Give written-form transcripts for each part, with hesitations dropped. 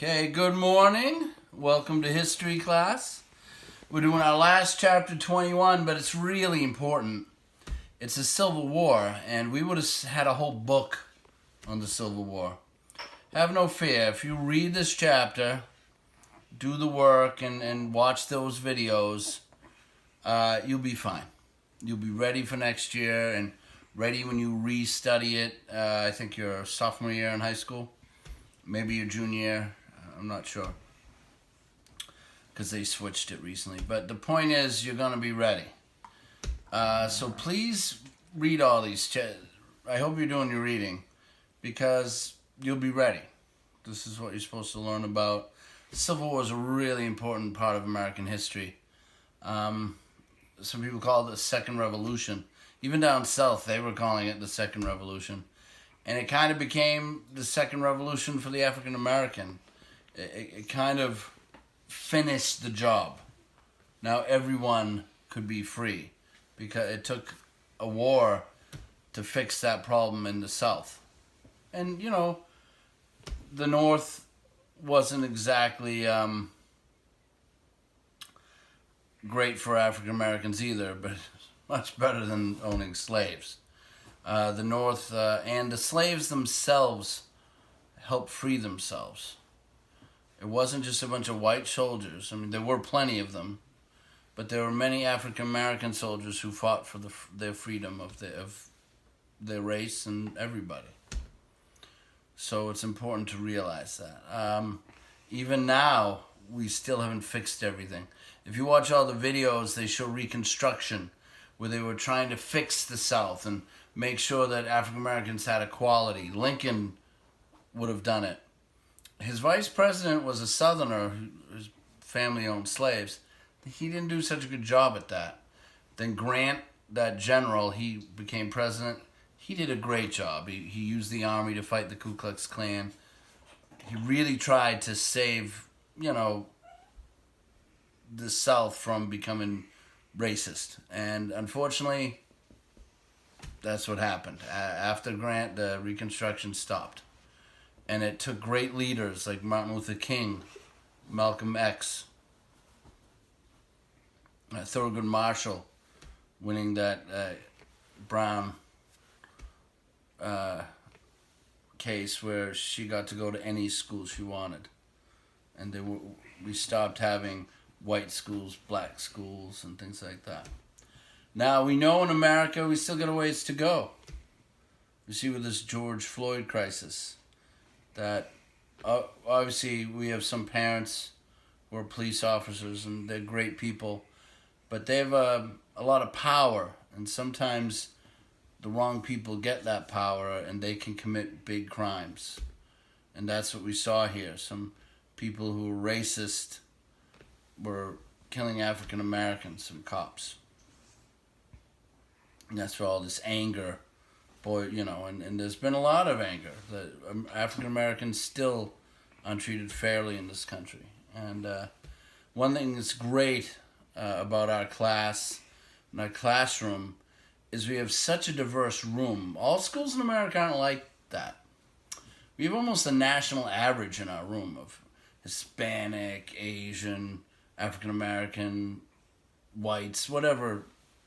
Okay, good morning. Welcome to history class. We're doing our last chapter 21, but it's really important. It's the Civil War, and we would have had a whole book on the Civil War. Have no fear. If you read this chapter, do the work, and watch those videos, you'll be fine. You'll be ready for next year and ready when you restudy it. I think your sophomore year in high school, maybe your junior year. I'm not sure because they switched it recently. But the point is, you're going to be ready. So please read all these. I hope you're doing your reading because you'll be ready. This is what you're supposed to learn about. The Civil War is a really important part of American history. Some people call it the Second Revolution. Even down south, they were calling it the Second Revolution. And it kind of became the Second Revolution for the African American. It kind of finished the job. Now everyone could be free because it took a war to fix that problem in the South. And, you know, the North wasn't exactly great for African Americans either, but much better than owning slaves. The North and the slaves themselves helped free themselves. It wasn't just a bunch of white soldiers. I mean, there were plenty of them, but there were many African American soldiers who fought for their freedom of their race and everybody. So it's important to realize that. Even now, we still haven't fixed everything. If you watch all the videos, they show Reconstruction, where they were trying to fix the South and make sure that African Americans had equality. Lincoln would have done it. His vice president was a Southerner whose family owned slaves. He didn't do such a good job at that. Then Grant, that general, he became president. He did a great job. He used the army to fight the Ku Klux Klan. He really tried to save, you know, the South from becoming racist. And unfortunately, that's what happened. After Grant, the Reconstruction stopped. And it took great leaders like Martin Luther King, Malcolm X, Thurgood Marshall winning that Brown case where she got to go to any school she wanted. And we stopped having white schools, black schools, and things like that. Now, we know in America we still got a ways to go. You see with this George Floyd crisis that obviously we have some parents who are police officers and they're great people, but they have a lot of power, and sometimes the wrong people get that power and they can commit big crimes. And that's what we saw here. Some people who were racist were killing African Americans, some cops. And that's where all this anger, you know, and there's been a lot of anger. The African Americans still untreated fairly in this country. And one thing that's great about our class and our classroom is we have such a diverse room. All schools in America aren't like that. We have almost a national average in our room of Hispanic, Asian, African American, whites, whatever,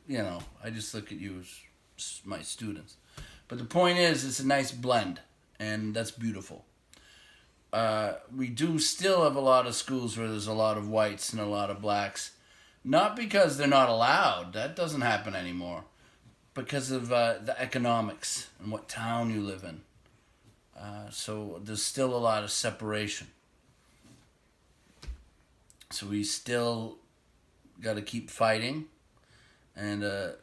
you know. I just look at you as my students. But the point is, it's a nice blend, and that's beautiful. We do still have a lot of schools where there's a lot of whites and a lot of blacks. Not because they're not allowed. That doesn't happen anymore. Because of the economics and what town you live in. So there's still a lot of separation. So we still got to keep fighting and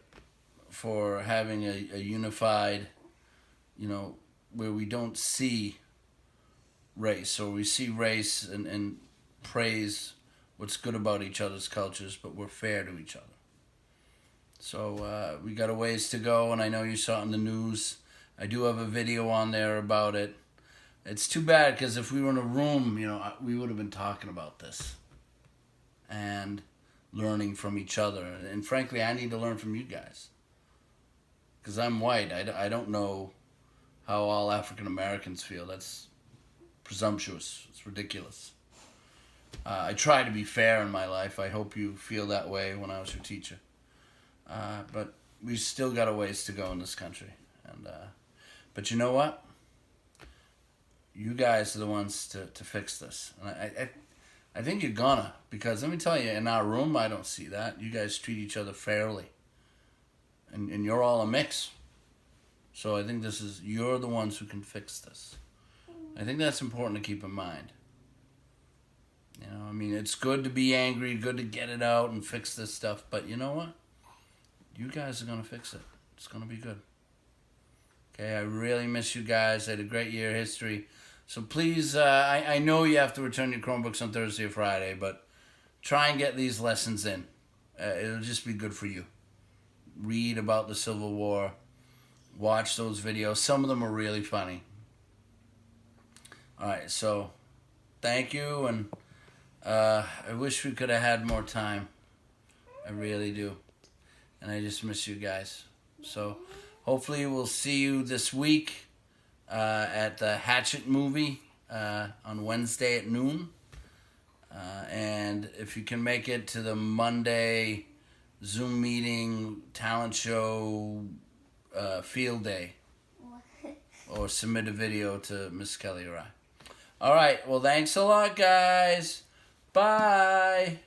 for having a unified, you know, where we don't see race, or we see race and praise what's good about each other's cultures, but we're fair to each other. So we got a ways to go, and I know you saw it in the news. I do have a video on there about it. It's too bad, because if we were in a room, you know, we would have been talking about this and learning from each other. And frankly, I need to learn from you guys, because I'm white. I don't know how all African Americans feel. That's presumptuous. It's ridiculous. I try to be fair in my life. I hope you feel that way when I was your teacher. But we still got a ways to go in this country. But you know what? You guys are the ones to fix this. And I think you're gonna. Because let me tell you, in our room, I don't see that. You guys treat each other fairly. And you're all a mix. So I think you're the ones who can fix this. I think that's important to keep in mind. You know, I mean, it's good to be angry, good to get it out and fix this stuff. But you know what? You guys are going to fix it. It's going to be good. Okay, I really miss you guys. I had a great year of history. So please, I know you have to return your Chromebooks on Thursday or Friday, but try and get these lessons in. It'll just be good for you. Read about the Civil War. Watch those videos. Some of them are really funny. All right, so thank you, and I wish we could have had more time. I really do. And I just miss you guys. So hopefully we'll see you this week at the Hatchet movie on Wednesday at noon. And if you can make it to the Monday Zoom meeting, talent show, field day, or submit a video to Miss Kelly or I. All right, well, thanks a lot, guys. Bye.